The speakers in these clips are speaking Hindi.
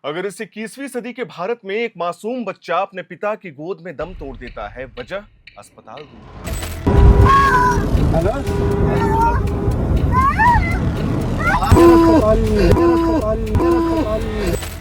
अगर इस 21वीं सदी के भारत में एक मासूम बच्चा अपने पिता की गोद में दम तोड़ देता है, वजह अस्पताल दूर।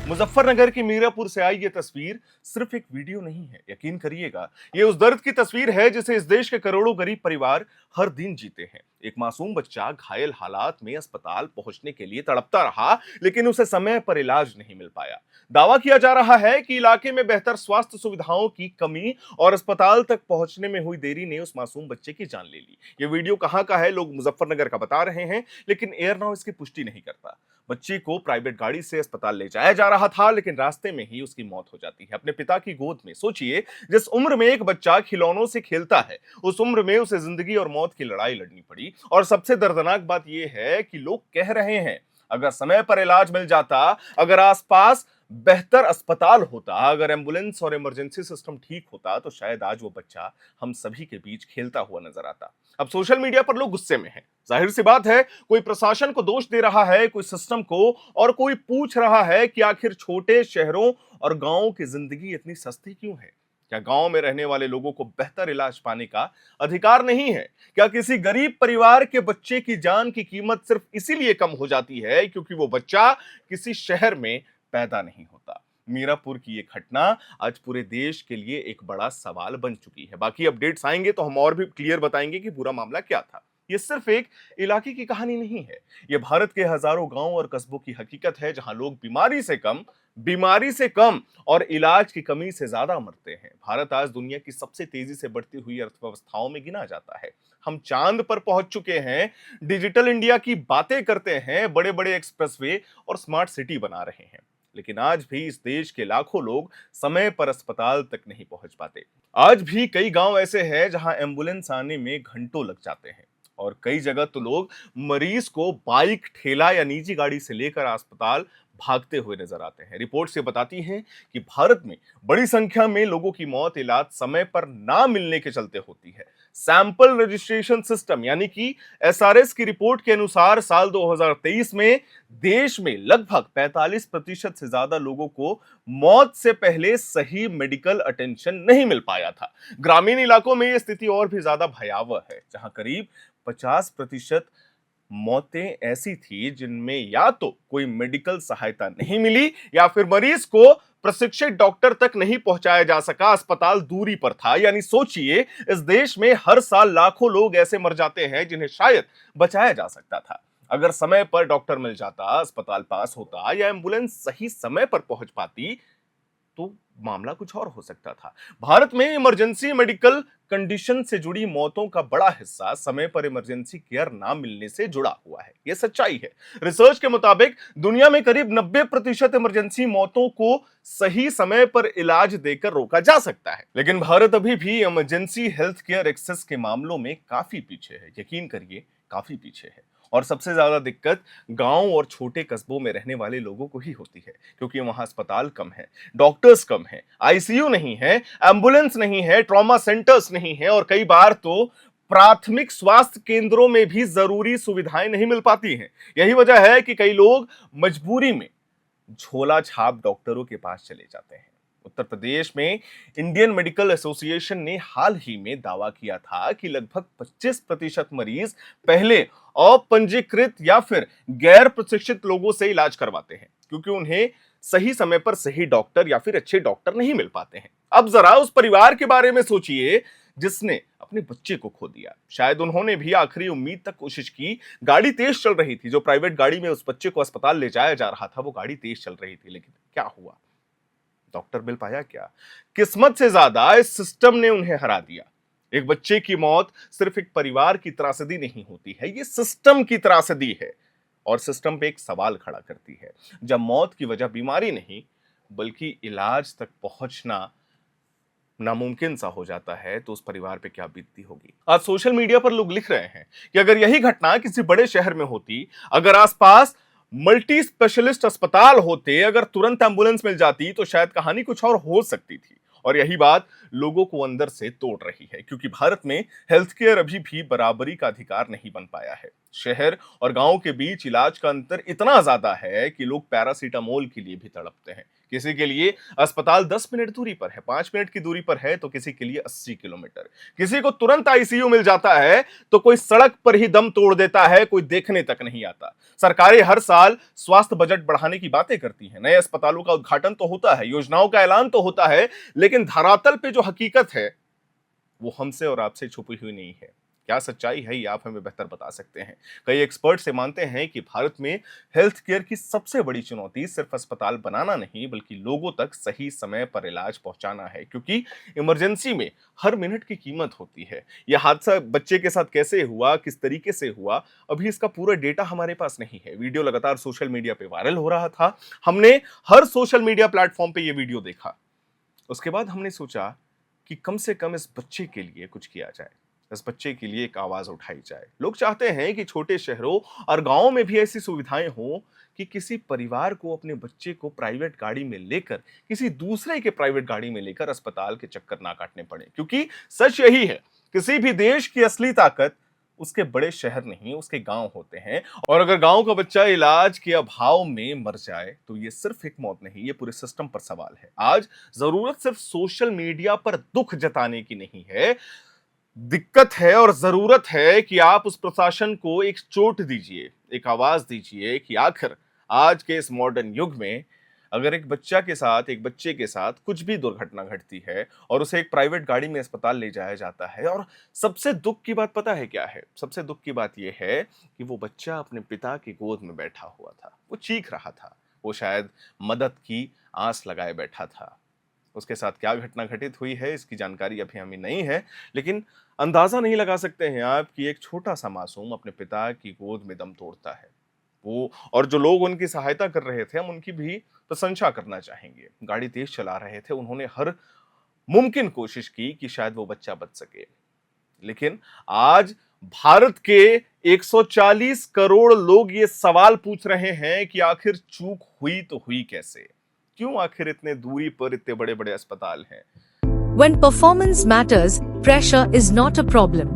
मुजफ्फरनगर की मीरापुर से आई ये तस्वीर सिर्फ एक वीडियो नहीं है, यकीन करिएगा, ये उस दर्द की तस्वीर है जिसे इस देश के करोड़ों गरीब परिवार हर दिन जीते हैं। एक मासूम बच्चा घायल हालात में अस्पताल पहुंचने के लिए तड़पता रहा, लेकिन उसे समय पर इलाज नहीं मिल पाया। दावा किया जा रहा है कि इलाके में बेहतर स्वास्थ्य सुविधाओं की कमी और अस्पताल तक पहुंचने में हुई देरी ने उस मासूम बच्चे की जान ले ली। ये वीडियो कहां का है, लोग मुजफ्फरनगर का बता रहे हैं, लेकिन एयर नाउ इसकी पुष्टि नहीं करता। बच्ची को प्राइवेट गाड़ी से अस्पताल ले जाया जा रहा था, लेकिन रास्ते में ही उसकी मौत हो जाती है अपने पिता की गोद में। सोचिए, जिस उम्र में एक बच्चा खिलौनों से खेलता है, उस उम्र में उसे जिंदगी और मौत की लड़ाई लड़नी पड़ी। और सबसे दर्दनाक बात यह है कि लोग कह रहे हैं, अगर समय पर इलाज मिल जाता, अगर आसपास बेहतर अस्पताल होता, अगर एम्बुलेंस और इमरजेंसी सिस्टम ठीक होता, तो शायद आज वो बच्चा हम सभी के बीच खेलता हुआ नजर आता। अब सोशल मीडिया पर लोग गुस्से में हैं। जाहिर सी बात है, कोई प्रशासन को दोष दे रहा है, कोई सिस्टम को, और कोई पूछ रहा है कि आखिर छोटे शहरों और गांवों की जिंदगी इतनी सस्ती क्यों है? क्या गांव में रहने वाले लोगों को बेहतर इलाज पाने का अधिकार नहीं है? क्या किसी गरीब परिवार के बच्चे की जान की कीमत सिर्फ इसीलिए कम हो जाती है क्योंकि वो बच्चा किसी शहर में पैदा नहीं होता? मीरापुर की ये घटना आज पूरे देश के लिए एक बड़ा सवाल बन चुकी है। बाकी अपडेट्स आएंगे तो हम और भी क्लियर बताएंगे कि पूरा मामला क्या था। ये सिर्फ एक इलाके की कहानी नहीं है, ये भारत के हजारों गांव और कस्बों की हकीकत है, जहां लोग बीमारी से कम और इलाज की कमी से ज्यादा मरते हैं। भारत आज दुनिया की सबसे तेजी से बढ़ती हुई अर्थव्यवस्थाओं में गिना जाता है। हम चांद पर पहुंच चुके हैं, डिजिटल इंडिया की बातें करते हैं, बड़े बड़े एक्सप्रेसवे और स्मार्ट सिटी बना रहे हैं, लेकिन आज भी इस देश के लाखों लोग समय पर अस्पताल तक नहीं पहुंच पाते। आज भी कई गांव ऐसे हैं जहां एम्बुलेंस आने में घंटों लग जाते हैं, और कई जगह तो लोग मरीज को बाइक, ठेला या निजी गाड़ी से लेकर अस्पताल भागते हुए नजर आते हैं। रिपोर्ट्स ये बताती हैं कि भारत में बड़ी संख्या में लोगों की मौत इलाज समय पर ना मिलने के चलते होती है। सैंपल रजिस्ट्रेशन सिस्टम यानी कि एसआरएस की रिपोर्ट के अनुसार साल 2023 में देश में लगभग 45% से ज्यादा लोगों को मौत से पहले सही मेडिकल अटेंशन नहीं मिल पाया था। ग्रामीण इलाकों में यह स्थिति और भी ज्यादा भयावह है, जहां करीब 50% मौतें ऐसी थी जिनमें या तो कोई मेडिकल सहायता नहीं मिली या फिर मरीज को प्रशिक्षित डॉक्टर तक नहीं पहुंचाया जा सका, अस्पताल दूरी पर था। यानी सोचिए, इस देश में हर साल लाखों लोग ऐसे मर जाते हैं जिन्हें शायद बचाया जा सकता था। अगर समय पर डॉक्टर मिल जाता, अस्पताल पास होता या एम्बुलेंस सही समय पर पहुंच पाती, तो मामला कुछ और हो सकता था। भारत में इमरजेंसी मेडिकल कंडीशन से जुड़ी मौतों का बड़ा हिस्सा समय पर इमरजेंसी केयर ना मिलने से जुड़ा हुआ है। यह सच्चाई है। रिसर्च के मुताबिक दुनिया में करीब 90% इमरजेंसी मौतों को सही समय पर इलाज देकर रोका जा सकता है, लेकिन भारत अभी भी इमरजेंसी हेल्थ केयर एक्सेस के मामलों में काफी पीछे है। यकीन करिए, काफी पीछे है। और सबसे ज्यादा दिक्कत गांव और छोटे कस्बों में रहने वाले लोगों को ही होती है, क्योंकि वहां अस्पताल कम है, डॉक्टर्स कम है, आईसीयू नहीं है, एम्बुलेंस नहीं है, ट्रॉमा सेंटर्स नहीं है, और कई बार तो प्राथमिक स्वास्थ्य केंद्रों में भी जरूरी सुविधाएं नहीं मिल पाती हैं। यही वजह है कि कई लोग मजबूरी में झोला छाप डॉक्टरों के पास चले जाते हैं। उत्तर प्रदेश में इंडियन मेडिकल एसोसिएशन ने हाल ही में दावा किया था कि लगभग 25% मरीज पहले अपंजीकृत या फिर गैर प्रशिक्षित लोगों से इलाज करवाते हैं, क्योंकि उन्हें सही समय पर सही डॉक्टर या फिर अच्छे डॉक्टर नहीं मिल पाते हैं। अब जरा उस परिवार के बारे में सोचिए जिसने अपने बच्चे को खो दिया। शायद उन्होंने भी आखिरी उम्मीद तक कोशिश की। गाड़ी तेज चल रही थी, जो प्राइवेट गाड़ी में उस बच्चे को अस्पताल ले जाया जा रहा था, वो गाड़ी तेज चल रही थी, लेकिन क्या हुआ? डॉक्टर मिल पाया क्या? किस्मत से ज्यादा इस सिस्टम ने उन्हें हरा दिया। एक बच्चे की मौत सिर्फ एक परिवार की त्रासदी नहीं होती है, ये सिस्टम की त्रासदी है। और सिस्टम पे एक सवाल खड़ा करती है, जब मौत की वजह बीमारी नहीं बल्कि इलाज तक पहुंचना नामुमकिन सा हो जाता है, तो उस परिवार पे क्या बीतती होगी। आज सोशल मीडिया पर लोग लिख रहे हैं कि अगर यही घटना किसी बड़े शहर में होती, अगर आसपास मल्टी स्पेशलिस्ट अस्पताल होते, अगर तुरंत एम्बुलेंस मिल जाती, तो शायद कहानी कुछ और हो सकती थी। और यही बात लोगों को अंदर से तोड़ रही है, क्योंकि भारत में हेल्थ केयर अभी भी बराबरी का अधिकार नहीं बन पाया है। शहर और गांव के बीच इलाज का अंतर इतना ज्यादा है कि लोग पैरासीटामोल के लिए भी तड़पते हैं। किसी के लिए अस्पताल 10 मिनट दूरी पर है, 5 मिनट की दूरी पर है, तो किसी के लिए 80 किलोमीटर। किसी को तुरंत आईसीयू मिल जाता है तो कोई सड़क पर ही दम तोड़ देता है, कोई देखने तक नहीं आता। सरकारें हर साल स्वास्थ्य बजट बढ़ाने की बातें करती हैं, नए अस्पतालों का उद्घाटन तो होता है, योजनाओं का ऐलान तो होता है, लेकिन धरातल पे जो हकीकत है वो हमसे और आपसे छुपी हुई नहीं है। क्या सच्चाई है ये आप हमें बेहतर बता सकते हैं। कई एक्सपर्ट से मानते हैं कि भारत में हेल्थ केयर की सबसे बड़ी चुनौती सिर्फ अस्पताल बनाना नहीं, बल्कि लोगों तक सही समय पर इलाज पहुंचाना है, क्योंकि इमरजेंसी में हर मिनट की कीमत होती है। यह हादसा बच्चे के साथ कैसे हुआ, किस तरीके से हुआ, अभी इसका पूरा डेटा हमारे पास नहीं है। वीडियो लगातार सोशल मीडिया पे वायरल हो रहा था, हमने हर सोशल मीडिया प्लेटफॉर्म पे यह वीडियो देखा। उसके बाद हमने सोचा कि कम से कम इस बच्चे के लिए कुछ किया जाए, इस बच्चे के लिए एक आवाज उठाई जाए। लोग चाहते हैं कि छोटे शहरों और गांवों में भी ऐसी सुविधाएं हों कि किसी परिवार को अपने बच्चे को प्राइवेट गाड़ी में लेकर, किसी दूसरे के प्राइवेट गाड़ी में लेकर अस्पताल के चक्कर ना काटने पड़े। क्योंकि सच यही है, किसी भी देश की असली ताकत उसके बड़े शहर नहीं, उसके गांव होते हैं। और अगर गांव का बच्चा इलाज के अभाव में मर जाए तो ये सिर्फ एक मौत नहीं, ये पूरे सिस्टम पर सवाल है। आज जरूरत सिर्फ सोशल मीडिया पर दुख जताने की नहीं है, दिक्कत है और जरूरत है कि आप उस प्रशासन को एक चोट दीजिए, एक आवाज दीजिए कि आखिर आज के इस मॉडर्न युग में अगर एक बच्चे के साथ कुछ भी दुर्घटना घटती है और उसे एक प्राइवेट गाड़ी में अस्पताल ले जाया जाता है, और सबसे दुख की बात पता है क्या है? सबसे दुख की बात यह है कि वो बच्चा अपने पिता की गोद में बैठा हुआ था, वो चीख रहा था, वो शायद मदद की आस लगाए बैठा था। उसके साथ क्या घटना घटित हुई है इसकी जानकारी अभी हमें नहीं है, लेकिन अंदाजा नहीं लगा सकते हैं आप कि एक छोटा सा मासूम अपने पिता की गोद में दम तोड़ता है। वो और जो लोग उनकी सहायता कर रहे थे, हम उनकी भी प्रशंसा करना चाहेंगे। गाड़ी तेज चला रहे थे, उन्होंने हर मुमकिन कोशिश की कि शायद वो बच्चा बच सके। लेकिन आज भारत के 140 करोड़ लोग ये सवाल पूछ रहे हैं कि आखिर चूक हुई तो हुई कैसे? क्यों आखिर इतने दूरी पर इतने बड़े-बड़े अस्पताल हैं? When performance matters, pressure is not a problem.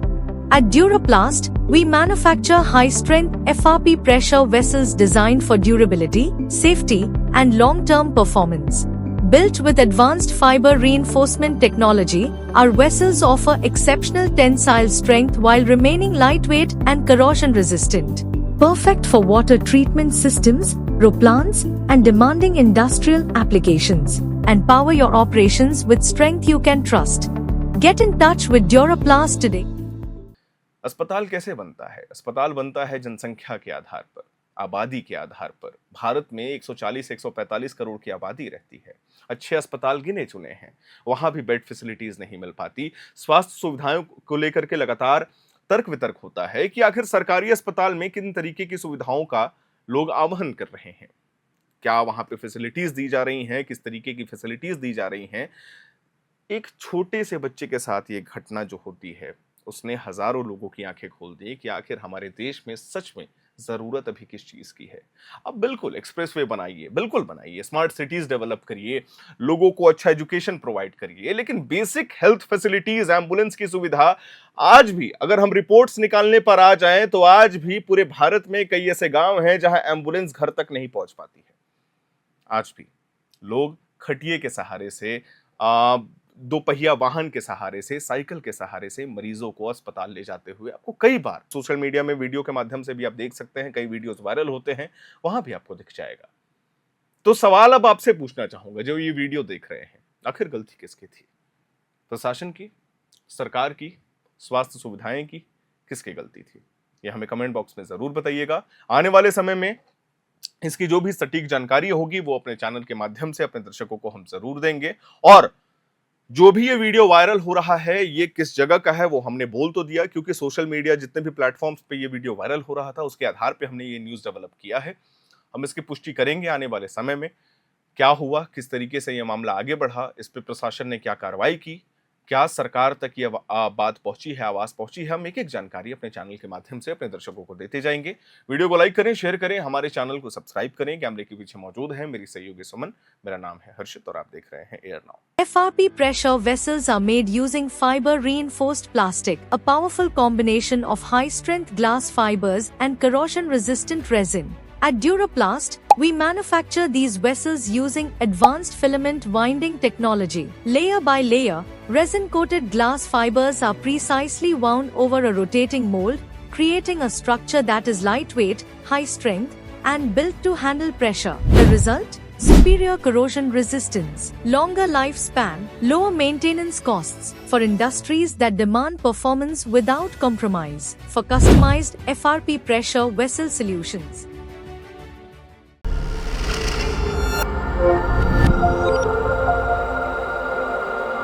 At Duraplast, we manufacture high-strength FRP pressure vessels designed for durability, safety, and long-term performance. Built with advanced fiber reinforcement technology, our vessels offer exceptional tensile strength while remaining lightweight and corrosion-resistant. Perfect for water treatment systems, roplants, and demanding industrial applications. And power your operations with strength you can trust. Get in touch with Duraplast today. अस्पताल कैसे बनता है? अस्पताल बनता है जनसंख्या के आधार पर, आबादी के आधार पर। भारत में 140-145 करोड़ की आबादी रहती है। अच्छे अस्पताल गिने चुने हैं, वहां भी बेड फैसिलिटीज नहीं मिल पाती। स्वास्थ्य सुविधाओं को लेकर के लगातार तर्क वितर्क होता है कि आखिर सरकारी अस्पताल में किन तरीके की सुविधाओं का लोग आह्वान कर रहे हैं, क्या वहां पे फैसिलिटीज दी जा रही हैं, किस तरीके की फैसिलिटीज दी जा रही हैं। एक छोटे से बच्चे के साथ ये घटना जो होती है, उसने हजारों लोगों की आंखें खोल दी कि आखिर हमारे देश में सच में जरूरत अभी किस चीज की है। अब बिल्कुल एक्सप्रेसवे बनाइए, बिल्कुल बनाइए, स्मार्ट सिटीज डेवलप करिए, लोगों को अच्छा एजुकेशन प्रोवाइड करिए, लेकिन बेसिक हेल्थ फैसिलिटीज, एम्बुलेंस की सुविधा आज भी, अगर हम रिपोर्ट्स निकालने पर आ जाएं तो आज भी पूरे भारत में कई ऐसे गांव हैं जहां एम्बुलेंस घर तक नहीं पहुंच पाती है। आज भी लोग खटिए के सहारे से, दो पहिया वाहन के सहारे से, साइकिल के सहारे से मरीजों को अस्पताल ले जाते हुए आपको कई बार सोशल मीडिया में वीडियो के माध्यम से भी आप देख सकते हैं, कई वीडियोस वायरल होते हैं, वहां भी आपको दिख जाएगा। तो सवाल अब आपसे पूछना चाहूंगा जो ये वीडियो देख रहे हैं, आखिर गलती किसकी थी? प्रशासन की, सरकार की, स्वास्थ्य सुविधाएं की, किसकी गलती थी? ये हमें कमेंट बॉक्स में जरूर बताइएगा। आने वाले समय में इसकी जो भी सटीक जानकारी होगी वो अपने चैनल के माध्यम से अपने दर्शकों को हम जरूर देंगे। और जो भी ये वीडियो वायरल हो रहा है, ये किस जगह का है वो हमने बोल तो दिया, क्योंकि सोशल मीडिया जितने भी प्लेटफॉर्म्स पे ये वीडियो वायरल हो रहा था उसके आधार पे हमने ये न्यूज़ डेवलप किया है। हम इसकी पुष्टि करेंगे आने वाले समय में, क्या हुआ, किस तरीके से ये मामला आगे बढ़ा, इस पे प्रशासन ने क्या कार्रवाई की, क्या सरकार तक ये बात पहुंची है, आवाज पहुंची है? हम एक-एक जानकारी अपने चैनल के माध्यम से अपने दर्शकों को देते जाएंगे। वीडियो को लाइक करें, शेयर करें, हमारे चैनल को सब्सक्राइब करें। कैमरे के पीछे मौजूद है मेरी सहयोगी सुमन, मेरा नाम है हर्षित और आप देख रहे हैं air now. FRP pressure vessels are made using fiber reinforced plastic, a powerful combination of high strength glass fibers and corrosion resistant resin. At Duraplast, we manufacture these vessels using advanced filament winding technology. Layer by layer, resin coated glass fibers are precisely wound over a rotating mold, creating a structure that is lightweight, high strength, and built to handle pressure. The result? Superior corrosion resistance, longer lifespan, lower maintenance costs for industries that demand performance without compromise. For customized FRP pressure vessel solutions,